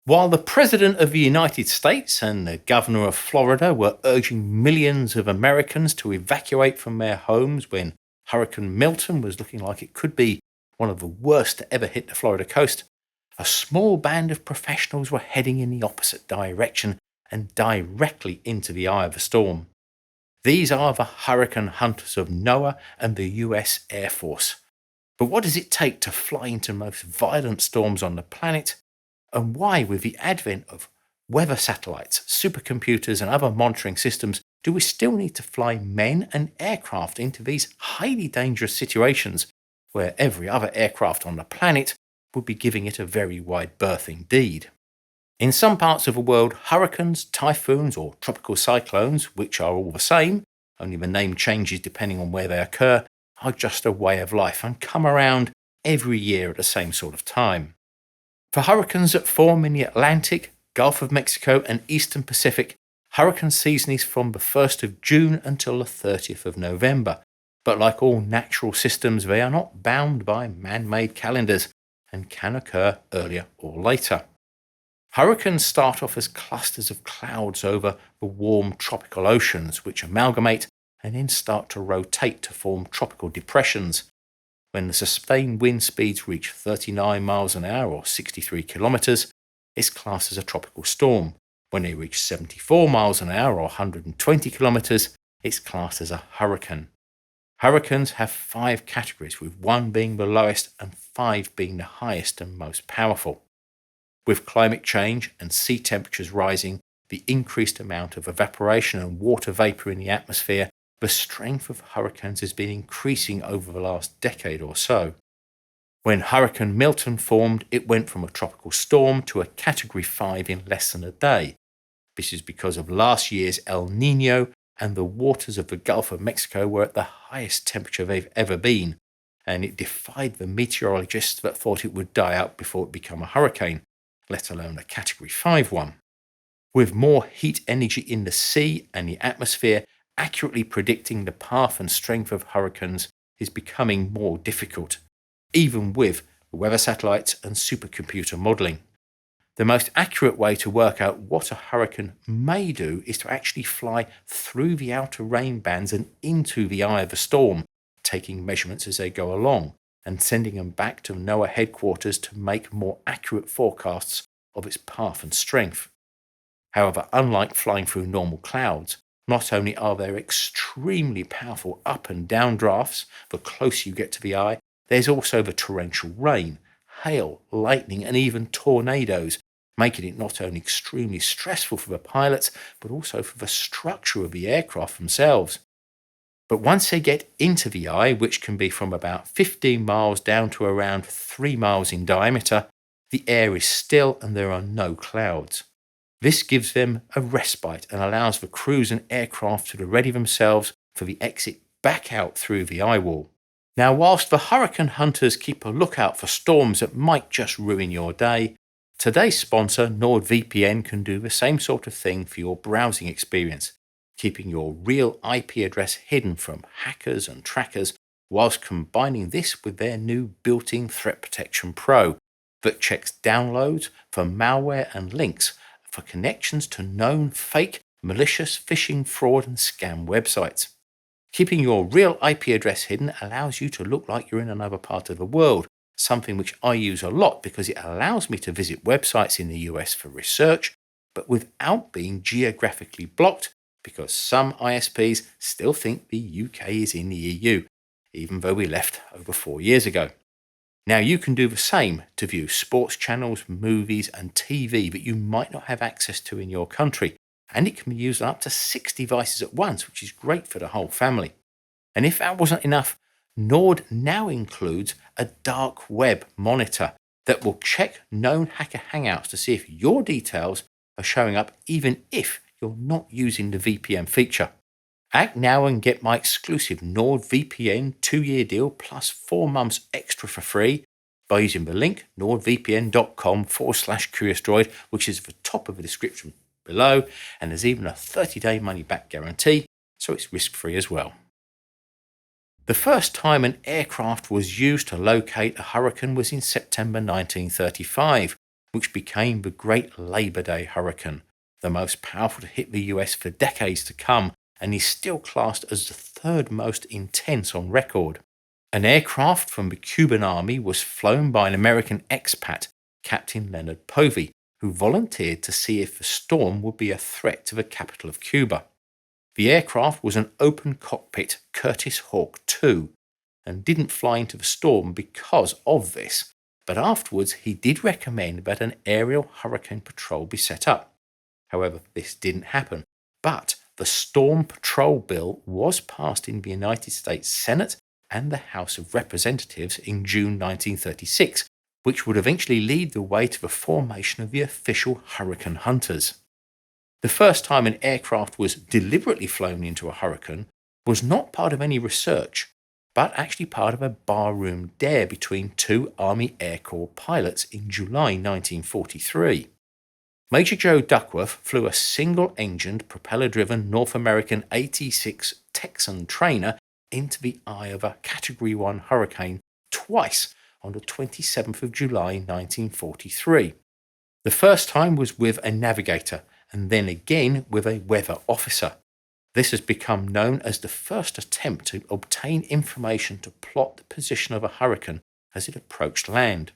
While the President of the United States and the Governor of Florida were urging millions of Americans to evacuate from their homes when Hurricane Milton was looking like it could be one of the worst to ever hit the Florida coast, a small band of professionals were heading in the opposite direction and directly into the eye of the storm. These are the hurricane hunters of NOAA and the US Air Force. But what does it take to fly into the most violent storms on the planet? And why, with the advent of weather satellites, supercomputers and other monitoring systems, do we still need to fly men and aircraft into these highly dangerous situations where every other aircraft on the planet would be giving it a very wide berth indeed? In some parts of the world, hurricanes, typhoons or tropical cyclones, which are all the same, only the name changes depending on where they occur, are just a way of life and come around every year at the same sort of time. For hurricanes that form in the Atlantic, Gulf of Mexico and Eastern Pacific, hurricane season is from the 1st of June until the 30th of November. But like all natural systems, they are not bound by man-made calendars and can occur earlier or later. Hurricanes start off as clusters of clouds over the warm tropical oceans, which amalgamate and then start to rotate to form tropical depressions. When the sustained wind speeds reach 39 miles an hour or 63 kilometers, it's classed as a tropical storm. When they reach 74 miles an hour or 120 kilometers, it's classed as a hurricane. Hurricanes have 5 categories, with 1 being the lowest and 5 being the highest and most powerful. With climate change and sea temperatures rising, the increased amount of evaporation and water vapor in the atmosphere, the strength of hurricanes has been increasing over the last decade or so. When Hurricane Milton formed, it went from a tropical storm to a Category 5 in less than a day. This is because of last year's El Niño, and the waters of the Gulf of Mexico were at the highest temperature they've ever been, and it defied the meteorologists that thought it would die out before it became a hurricane, let alone a Category 5 one. With more heat energy in the sea and the atmosphere, accurately predicting the path and strength of hurricanes is becoming more difficult, even with weather satellites and supercomputer modelling. The most accurate way to work out what a hurricane may do is to actually fly through the outer rain bands and into the eye of the storm, taking measurements as they go along and sending them back to NOAA headquarters to make more accurate forecasts of its path and strength. However, unlike flying through normal clouds, not only are there extremely powerful up and down drafts the closer you get to the eye, there's also the torrential rain, hail, lightning and even tornadoes, making it not only extremely stressful for the pilots, but also for the structure of the aircraft themselves. But once they get into the eye, which can be from about 15 miles down to around 3 miles in diameter, the air is still and there are no clouds. This gives them a respite and allows the crews and aircraft to ready themselves for the exit back out through the eye wall. Now, whilst the hurricane hunters keep a lookout for storms that might just ruin your day, today's sponsor, NordVPN, can do the same sort of thing for your browsing experience, keeping your real IP address hidden from hackers and trackers, whilst combining this with their new built-in Threat Protection Pro that checks downloads for malware and links for connections to known fake, malicious, phishing, fraud and scam websites. Keeping your real IP address hidden allows you to look like you're in another part of the world, something which I use a lot because it allows me to visit websites in the US for research, but without being geographically blocked, because some ISPs still think the UK is in the EU, even though we left over 4 years ago. Now you can do the same to view sports channels, movies and TV that you might not have access to in your country, and it can be used on up to 6 devices at once, which is great for the whole family. And if that wasn't enough, Nord now includes a dark web monitor that will check known hacker hangouts to see if your details are showing up even if you're not using the VPN feature. Act now and get my exclusive NordVPN 2-year deal plus 4 months extra for free by using the link nordvpn.com/CuriousDroid, which is at the top of the description below, and there's even a 30-day money-back guarantee, so it's risk-free as well. The first time an aircraft was used to locate a hurricane was in September 1935, which became the Great Labor Day Hurricane, the most powerful to hit the US for decades to come, and is still classed as the third most intense on record. An aircraft from the Cuban Army was flown by an American expat, Captain Leonard Povey, who volunteered to see if the storm would be a threat to the capital of Cuba. The aircraft was an open cockpit Curtiss Hawk II and didn't fly into the storm because of this, but afterwards he did recommend that an aerial hurricane patrol be set up. However, this didn't happen, but the Storm Patrol Bill was passed in the United States Senate and the House of Representatives in June 1936, which would eventually lead the way to the formation of the official hurricane hunters. The first time an aircraft was deliberately flown into a hurricane was not part of any research, but actually part of a barroom dare between two Army Air Corps pilots in July 1943. Major Joe Duckworth flew a single-engined, propeller-driven North American AT-6 Texan trainer into the eye of a Category 1 hurricane twice on the 27th of July 1943. The first time was with a navigator, and then again with a weather officer. This has become known as the first attempt to obtain information to plot the position of a hurricane as it approached land.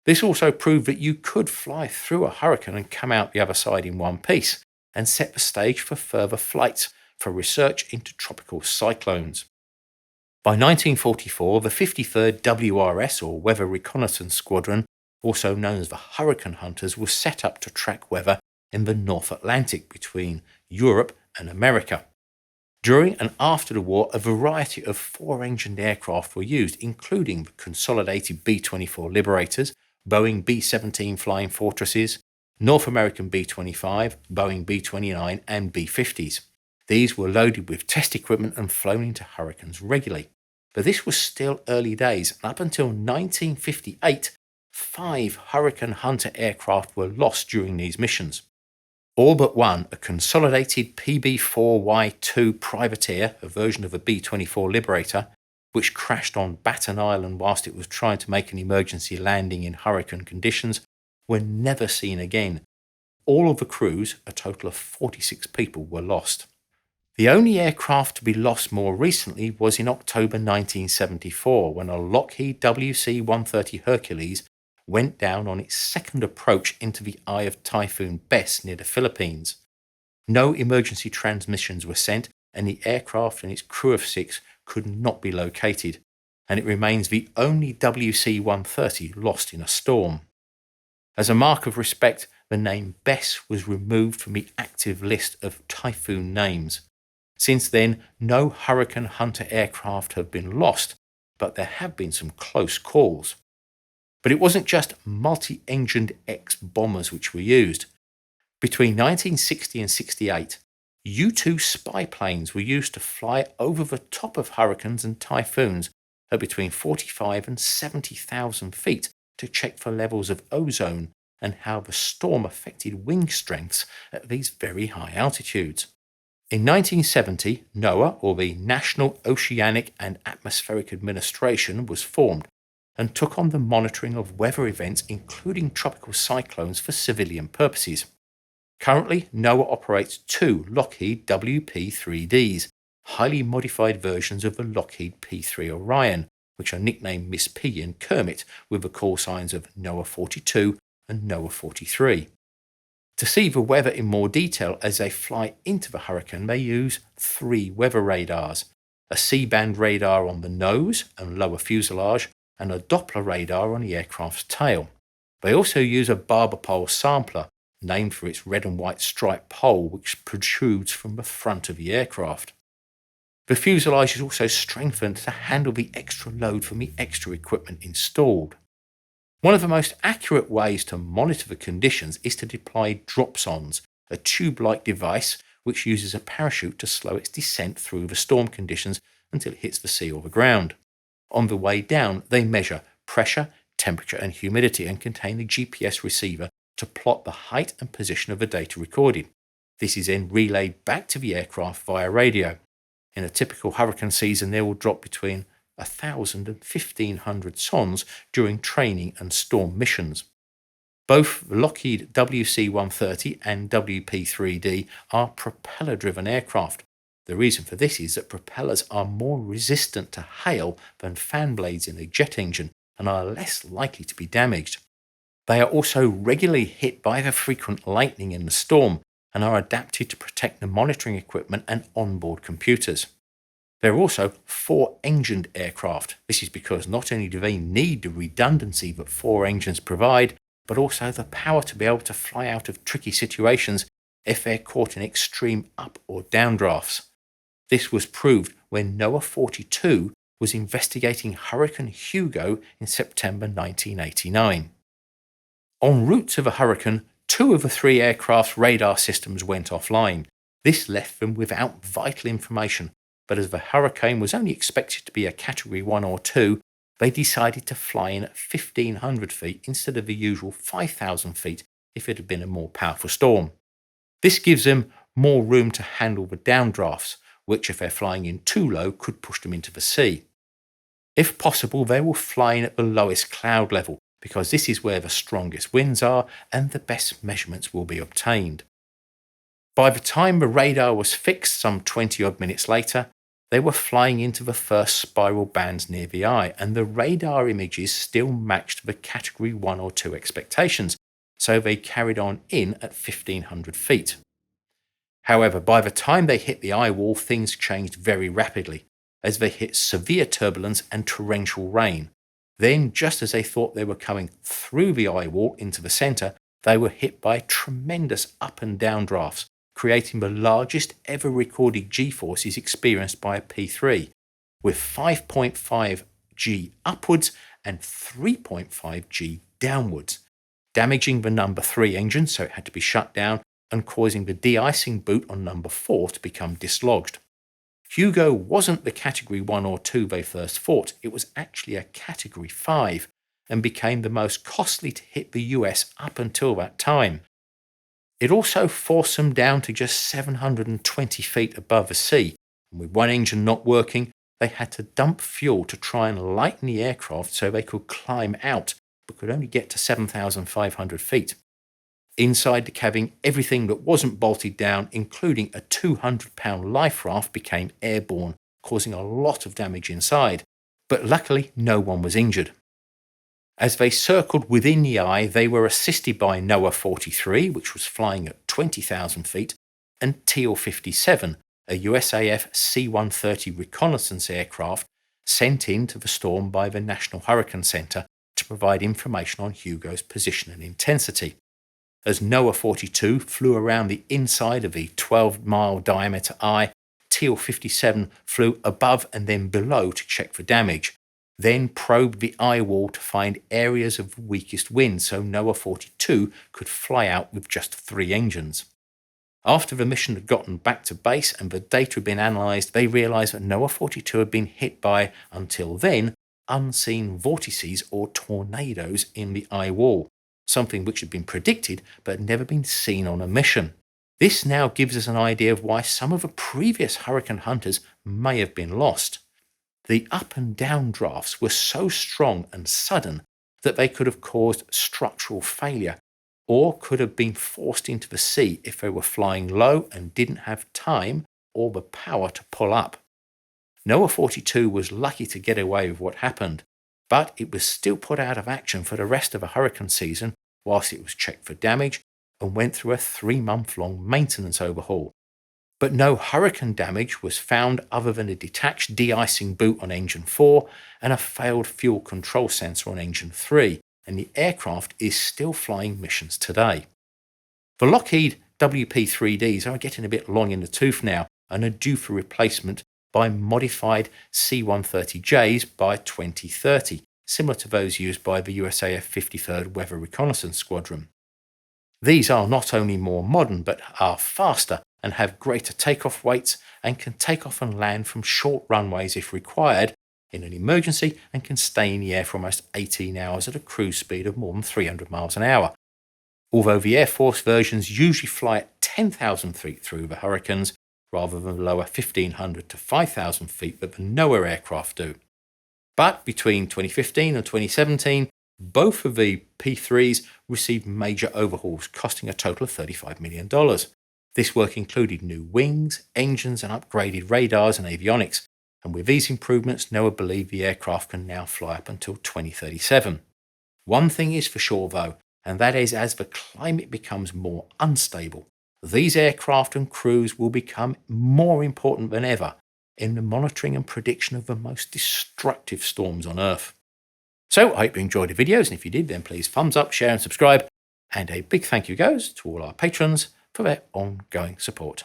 This also proved that you could fly through a hurricane and come out the other side in one piece, and set the stage for further flights for research into tropical cyclones. By 1944, the 53rd WRS, or Weather Reconnaissance Squadron, also known as the Hurricane Hunters, was set up to track weather in the North Atlantic between Europe and America. During and after the war, a variety of four-engined aircraft were used, including the consolidated B-24 Liberators, Boeing B-17 Flying Fortresses, North American B-25, Boeing B-29 and B-50s. These were loaded with test equipment and flown into hurricanes regularly. But this was still early days, and up until 1958, 5 Hurricane Hunter aircraft were lost during these missions. All but one, a consolidated PB-4Y2 privateer, a version of a B-24 Liberator, which crashed on Baton Island whilst it was trying to make an emergency landing in hurricane conditions, were never seen again. All of the crews, a total of 46 people, were lost. The only aircraft to be lost more recently was in October 1974, when a Lockheed WC-130 Hercules went down on its second approach into the eye of Typhoon Bess near the Philippines. No emergency transmissions were sent, and the aircraft and its crew of 6 could not be located, and it remains the only WC-130 lost in a storm. As a mark of respect, the name Bess was removed from the active list of typhoon names. Since then, no Hurricane Hunter aircraft have been lost, but there have been some close calls. But it wasn't just multi-engined X-bombers which were used. Between 1960 and 68, U-2 spy planes were used to fly over the top of hurricanes and typhoons at between 45 and 70,000 feet to check for levels of ozone and how the storm affected wind strengths at these very high altitudes. In 1970, NOAA, or the National Oceanic and Atmospheric Administration, was formed and took on the monitoring of weather events, including tropical cyclones, for civilian purposes. Currently, NOAA operates 2 Lockheed WP-3Ds, highly modified versions of the Lockheed P-3 Orion, which are nicknamed Miss P and Kermit, with the call signs of NOAA 42 and NOAA 43. To see the weather in more detail as they fly into the hurricane, they use 3 weather radars, a C-band radar on the nose and lower fuselage, and a Doppler radar on the aircraft's tail. They also use a barber pole sampler, named for its red and white striped pole which protrudes from the front of the aircraft. The fuselage is also strengthened to handle the extra load from the extra equipment installed. One of the most accurate ways to monitor the conditions is to deploy dropsons, a tube-like device which uses a parachute to slow its descent through the storm conditions until it hits the sea or the ground. On the way down, they measure pressure, temperature and humidity and contain the GPS receiver to plot the height and position of the data recorded. This is then relayed back to the aircraft via radio. In a typical hurricane season, they will drop between 1,000 and 1,500 sons during training and storm missions. Both Lockheed WC-130 and WP-3D are propeller-driven aircraft. The reason for this is that propellers are more resistant to hail than fan blades in a jet engine and are less likely to be damaged. They are also regularly hit by the frequent lightning in the storm and are adapted to protect the monitoring equipment and onboard computers. They're also four-engined aircraft. This is because not only do they need the redundancy that four engines provide, but also the power to be able to fly out of tricky situations if they're caught in extreme up or down drafts. This was proved when NOAA 42 was investigating Hurricane Hugo in September 1989. En route to the hurricane, two of the three aircraft's radar systems went offline. This left them without vital information, but as the hurricane was only expected to be a Category 1 or 2, they decided to fly in at 1,500 feet instead of the usual 5,000 feet if it had been a more powerful storm. This gives them more room to handle the downdrafts, which if they're flying in too low could push them into the sea. If possible, they will fly in at the lowest cloud level, because this is where the strongest winds are and the best measurements will be obtained. By the time the radar was fixed some 20 odd minutes later, they were flying into the first spiral bands near the eye, and the radar images still matched the Category 1 or 2 expectations, so they carried on in at 1,500 feet. However, by the time they hit the eye wall, things changed very rapidly, as they hit severe turbulence and torrential rain. Then, just as they thought they were coming through the eye wall into the centre, they were hit by tremendous up and down drafts, creating the largest ever recorded G-forces experienced by a P3, with 5.5 G upwards and 3.5 G downwards, damaging the number 3 engine, so it had to be shut down, and causing the de-icing boot on number 4 to become dislodged. Hugo wasn't the Category 1 or 2 they first thought, it was actually a Category 5, and became the most costly to hit the US up until that time. It also forced them down to just 720 feet above the sea, and with one engine not working, they had to dump fuel to try and lighten the aircraft so they could climb out, but could only get to 7,500 feet. Inside the cabin, everything that wasn't bolted down, including a 200-pound life raft, became airborne, causing a lot of damage inside, but luckily no one was injured. As they circled within the eye, they were assisted by NOAA 43, which was flying at 20,000 feet, and Teal 57, a USAF C-130 reconnaissance aircraft sent into the storm by the National Hurricane Center to provide information on Hugo's position and intensity. As NOAA 42 flew around the inside of the 12-mile diameter eye, Teal 57 flew above and then below to check for damage, then probed the eye wall to find areas of weakest wind so NOAA 42 could fly out with just 3 engines. After the mission had gotten back to base and the data had been analysed, they realised that NOAA 42 had been hit by, until then, unseen vortices or tornadoes in the eye wall, something which had been predicted but had never been seen on a mission. This now gives us an idea of why some of the previous hurricane hunters may have been lost. The up and down drafts were so strong and sudden that they could have caused structural failure, or could have been forced into the sea if they were flying low and didn't have time or the power to pull up. NOAA 42 was lucky to get away with what happened, but it was still put out of action for the rest of the hurricane season whilst it was checked for damage and went through a 3-month-long maintenance overhaul. But no hurricane damage was found other than a detached de-icing boot on engine 4 and a failed fuel control sensor on engine 3, and the aircraft is still flying missions today. The Lockheed WP-3Ds are getting a bit long in the tooth now and are due for replacement by modified C-130Js by 2030, similar to those used by the USAF 53rd Weather Reconnaissance Squadron. These are not only more modern but are faster and have greater takeoff weights and can take off and land from short runways if required in an emergency and can stay in the air for almost 18 hours at a cruise speed of more than 300 miles an hour. Although the Air Force versions usually fly at 10,000 feet through the hurricanes rather than the lower 1,500 to 5,000 feet that the NOAA aircraft do. But between 2015 and 2017, Both of the P3s received major overhauls, costing a total of $35 million. This work included new wings, engines, and upgraded radars and avionics, and with these improvements, NOAA believe the aircraft can now fly up until 2037. One thing is for sure though, and that is as the climate becomes more unstable, these aircraft and crews will become more important than ever in the monitoring and prediction of the most destructive storms on Earth. So I hope you enjoyed the videos, and if you did, then please thumbs up, share and subscribe. And a big thank you goes to all our patrons for their ongoing support.